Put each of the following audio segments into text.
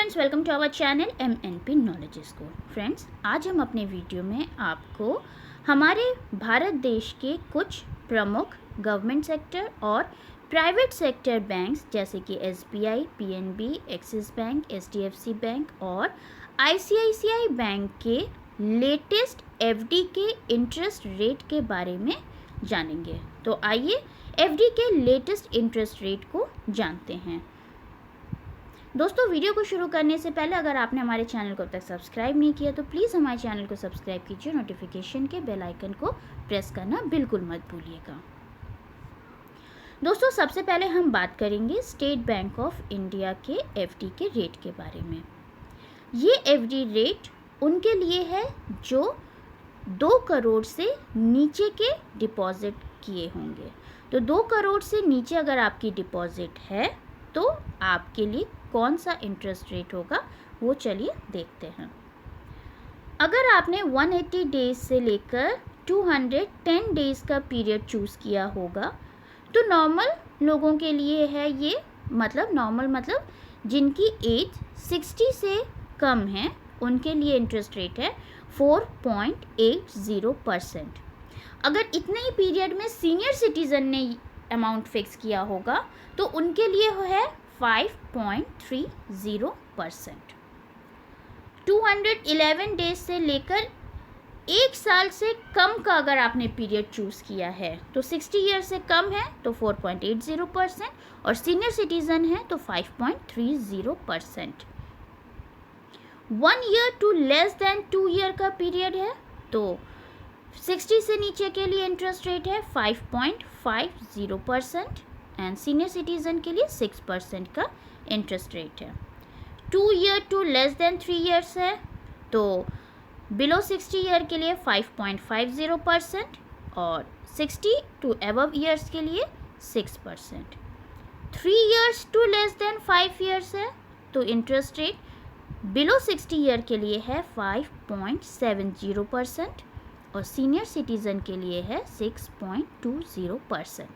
Friends, welcome to our channel MNP knowledge school. Friends, आज हम अपने वीडियो में आपको हमारे भारत देश के कुछ प्रमुख गवर्नमेंट सेक्टर और प्राइवेट सेक्टर बैंक्स जैसे कि SBI, PNB, axis bank, HDFC bank और ICICI बैंक के लेटेस्ट FD के इंटरेस्ट रेट के बारे में जानेंगे। तो आइए FD के लेटेस्ट इंटरेस्ट रेट को जानते हैं। दोस्तों, वीडियो को शुरू करने से पहले अगर आपने हमारे चैनल को अब तक सब्सक्राइब नहीं किया तो प्लीज़ हमारे चैनल को सब्सक्राइब कीजिए, नोटिफिकेशन के बेल आइकन को प्रेस करना बिल्कुल मत भूलिएगा। दोस्तों, सबसे पहले हम बात करेंगे स्टेट बैंक ऑफ इंडिया के FD के रेट के बारे में। ये FD रेट उनके लिए है जो 2 करोड़ से नीचे के डिपॉजिट किए होंगे। तो 2 करोड़ से नीचे अगर आपकी डिपॉजिट है तो आपके लिए कौन सा इंटरेस्ट रेट होगा वो चलिए देखते हैं। अगर आपने 180 डेज से लेकर 210 डेज का पीरियड चूज़ किया होगा तो नॉर्मल लोगों के लिए है ये, मतलब नॉर्मल मतलब जिनकी एज 60 से कम है उनके लिए इंटरेस्ट रेट है 4.80%। अगर इतने ही पीरियड में सीनियर सिटीज़न ने अमाउंट फिक्स किया होगा तो उनके लिए है 5.30%। 211 डेज से लेकर 1 साल से कम का अगर आपने पीरियड चूज़ किया है तो 60 ईयर से कम है तो 4.80% और सीनियर सिटीज़न है तो 5.30%। 1 year to less than 2 year का पीरियड है तो 60 से नीचे के लिए इंटरेस्ट रेट है 5.50% एंड सीनियर सिटीज़न के लिए 6% का इंटरेस्ट रेट है। 2 year to less than 3 years है तो बिलो 60 ईयर के लिए 5.50% और 60 टू अबव ईयर्स के लिए 6%। 3 years to less than 5 years है तो इंटरेस्ट रेट बिलो 60 ईयर के लिए है 5.70% और सीनियर सिटीज़न के लिए है 6.20%।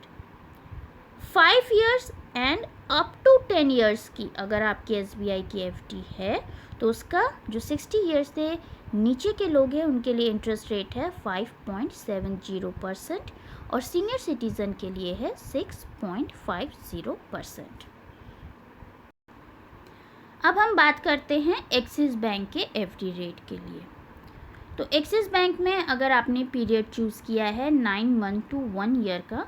5 years and up to 10 years की अगर आपकी SBI की FD है तो उसका जो 60 ईयर्स से नीचे के लोग हैं उनके लिए इंटरेस्ट रेट है 5.70% और सीनियर सिटीज़न के लिए है 6.50%। अब हम बात करते हैं एक्सिस बैंक के FD रेट के लिए। तो एक्सिस बैंक में अगर आपने पीरियड चूज़ किया है 9 मंथ टू 1 ईयर का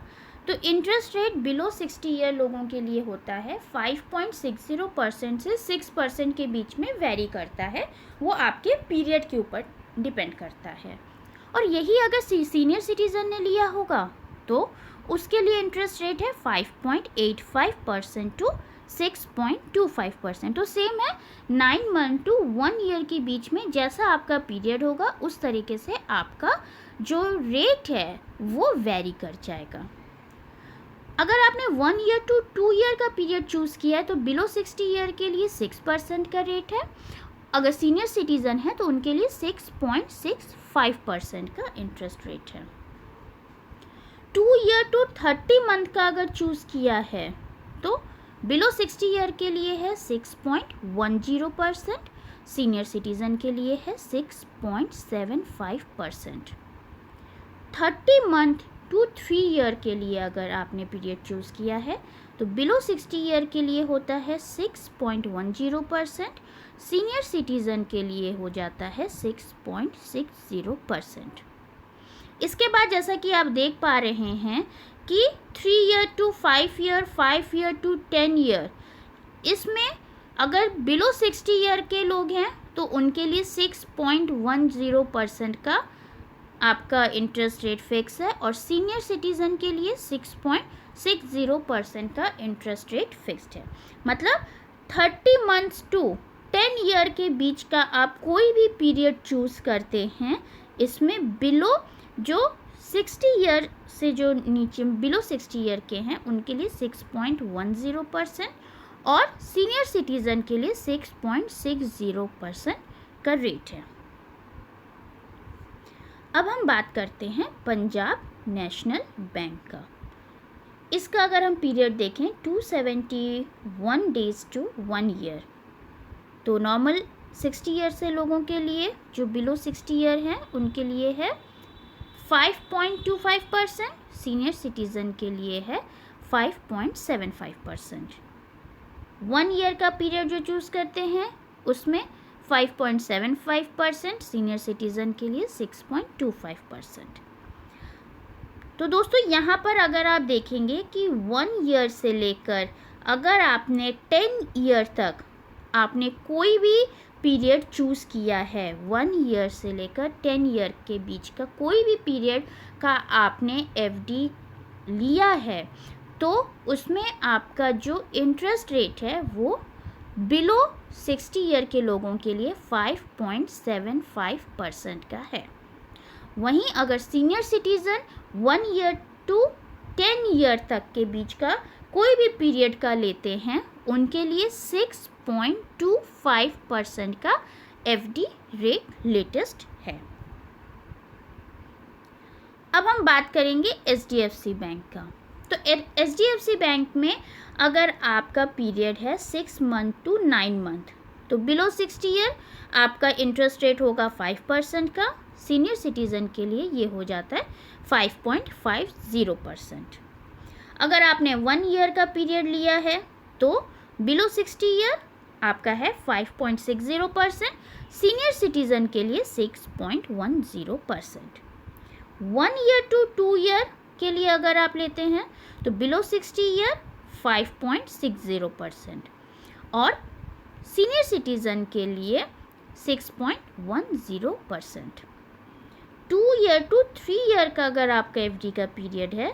तो इंटरेस्ट रेट बिलो 60 ईयर लोगों के लिए होता है 5.60% से 6% के बीच में वेरी करता है, वो आपके पीरियड के ऊपर डिपेंड करता है। और यही अगर सीनियर सिटीज़न ने लिया होगा तो उसके लिए इंटरेस्ट रेट है 5.85% टू 6.25%। तो सेम है 9 मंथ टू 1 ईयर के बीच में जैसा आपका पीरियड होगा उस तरीके से आपका जो रेट है वो वेरी कर जाएगा। अगर आपने 1 ईयर टू 2 ईयर का पीरियड चूज़ किया है तो बिलो 60 ईयर के लिए 6% का रेट है। अगर सीनियर सिटीज़न है तो उनके लिए 6.65% का इंटरेस्ट रेट है। 2 ईयर टू 30 मंथ का अगर चूज़ किया है तो बिलो 60 ईयर के लिए है 6.10%, सीनियर सिटीज़न के लिए है 6.75%। 30 मंथ टू 3 ईयर के लिए अगर आपने पीरियड चूज़ किया है तो बिलो 60 ईयर के लिए होता है 6.10%, सीनियर सिटीज़न के लिए हो जाता है 6.60%। इसके बाद जैसा कि आप देख पा रहे हैं कि 3 year to 5 year, 5 year to 10 year, इसमें अगर बिलो 60 ईयर के लोग हैं तो उनके लिए 6.10% का आपका इंटरेस्ट रेट फिक्स है और सीनियर सिटीज़न के लिए 6.60% का इंटरेस्ट रेट फिक्स्ड है। मतलब 30 मंथ्स टू 10 ईयर के बीच का आप कोई भी पीरियड चूज़ करते हैं इसमें बिलो जो 60 ईयर से जो नीचे बिलो 60 ईयर के हैं उनके लिए 6.10% और सीनियर सिटीज़न के लिए 6.60% का रेट है। अब हम बात करते हैं पंजाब नेशनल बैंक का। इसका अगर हम पीरियड देखें 271 डेज टू 1 ईयर तो नॉर्मल 60 ईयर से लोगों के लिए, जो बिलो 60 ईयर हैं उनके लिए है 5.25%, सीनियर सिटीज़न के लिए है 5.75%। 1 ईयर का पीरियड जो चूज़ करते हैं उसमें 5.75%, सीनियर सिटीज़न के लिए 6.25%। तो दोस्तों यहाँ पर अगर आप देखेंगे कि 1 ईयर से लेकर अगर आपने 10 ईयर तक आपने कोई भी पीरियड चूज़ किया है, 1 ईयर से लेकर 10 ईयर के बीच का कोई भी पीरियड का आपने एफडी लिया है, तो उसमें आपका जो इंटरेस्ट रेट है वो बिलो 60 ईयर के लोगों के लिए 5.75% का है। वहीं अगर senior citizen 1 year to 10 year तक के बीच का कोई भी पीरियड का लेते हैं, उनके लिए 6.25% का एफडी रेट लेटेस्ट है। अब हम बात करेंगे एचडीएफसी बैंक का। तो एचडीएफसी बैंक में अगर आपका पीरियड है 6 मंथ टू 9 मंथ, तो बिलो 60 ईयर आपका इंटरेस्ट रेट होगा 5% का। सीनियर सिटीज़न के लिए ये हो जाता है 5.50%। अगर आपने 1 ईयर का पीरियड लिया है तो बिलो 60 ईयर आपका है 5.60%, सीनियर सिटीज़न के लिए 6.10%। 1 ईयर टू 2 ईयर के लिए अगर आप लेते हैं तो बिलो 60 ईयर 5.60% और सीनियर सिटीज़न के लिए 6.10%। 2 ईयर टू 3 ईयर का अगर आपका एफडी का पीरियड है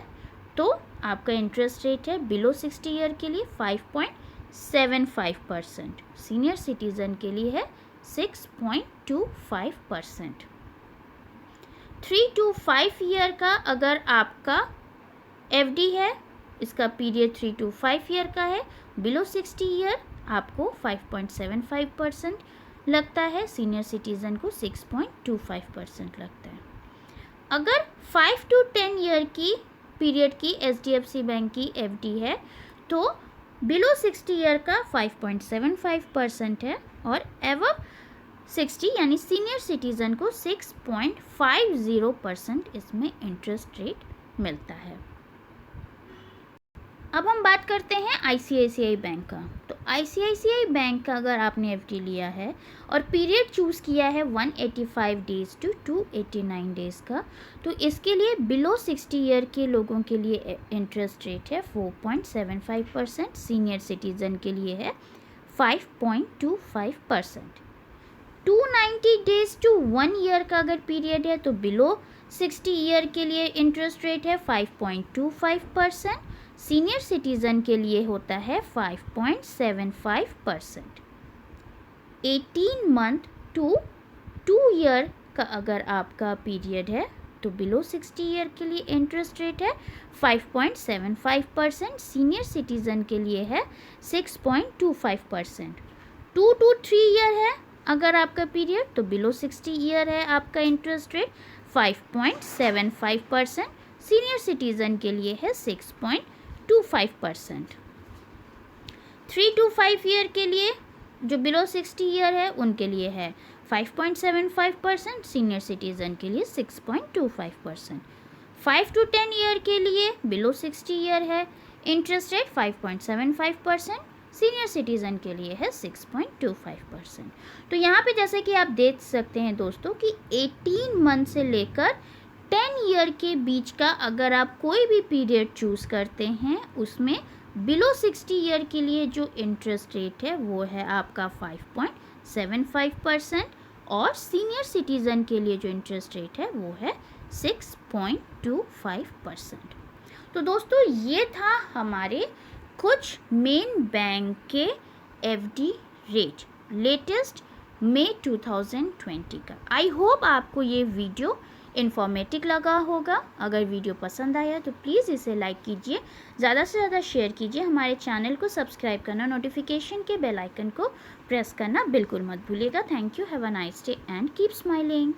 तो आपका इंटरेस्ट रेट है बिलो 60 ईयर के लिए 5.75%, सीनियर सिटीज़न के लिए है 6.25%। 3 to 5 ईयर का अगर आपका एफडी है, इसका पीरियड 3 to 5 ईयर का है, बिलो 60 ईयर आपको 5.75% लगता है, सीनियर सिटीज़न को 6.25% लगता है। अगर 5 to 10 ईयर की पीरियड की एचडीएफसी बैंक की एफडी है तो बिलो 60 ईयर का 5.75% है और एवब 60 यानी सीनियर सिटीज़न को 6.50% इसमें इंटरेस्ट रेट मिलता है। अब हम बात करते हैं आईसीआईसीआई बैंक का। तो आईसीआईसीआई बैंक का अगर आपने एफडी लिया है और पीरियड चूज़ किया है 185 डेज़ टू 289 डेज़ का, तो इसके लिए बिलो 60 ईयर के लोगों के लिए इंटरेस्ट रेट है 4.75%, सीनियर सिटीज़न के लिए है 5.25%। 290 डेज़ टू 1 ईयर का अगर पीरियड है तो बिलो 60 ईयर के लिए इंटरेस्ट रेट है 5.25%, सीनियर सिटीज़न के लिए होता है 5.75%। 18 मंथ टू 2 ईयर का अगर आपका पीरियड है तो बिलो 60 ईयर के लिए इंटरेस्ट रेट है 5.75%, सीनियर सिटीज़न के लिए है 6.25%। 2 to 3 ईयर है अगर आपका पीरियड तो बिलो 60 ईयर है आपका इंटरेस्ट रेट 5.75%, सीनियर सिटीज़न के लिए है 6.25%। 3 to 5 ईयर के लिए जो बिलो 60 ईयर है उनके लिए है 5.75%, सीनियर सिटीज़न के लिए 6.25%। 5 to 10 ईयर के लिए बिलो 60 ईयर है, इंटरेस्ट रेट 5.75%, सीनियर सिटीज़न के लिए है 6.25%। तो यहाँ पे जैसे कि आप देख सकते हैं दोस्तों कि 18 मंथ से लेकर 10 ईयर के बीच का अगर आप कोई भी पीरियड चूज़ करते हैं उसमें बिलो 60 ईयर के लिए जो इंटरेस्ट रेट है वो है आपका 5.75% और सीनियर सिटीज़न के लिए जो इंटरेस्ट रेट है वो है 6.25%। तो दोस्तों ये था हमारे कुछ मेन बैंक के एफडी रेट लेटेस्ट मई 2020 का। आई होप आपको ये वीडियो इन्फॉर्मेटिव लगा होगा। अगर वीडियो पसंद आया तो प्लीज़ इसे लाइक कीजिए, ज़्यादा से ज़्यादा शेयर कीजिए, हमारे चैनल को सब्सक्राइब करना, नोटिफिकेशन के बेल आइकन को प्रेस करना बिल्कुल मत भूलिएगा। Thank you, have a nice day and keep smiling.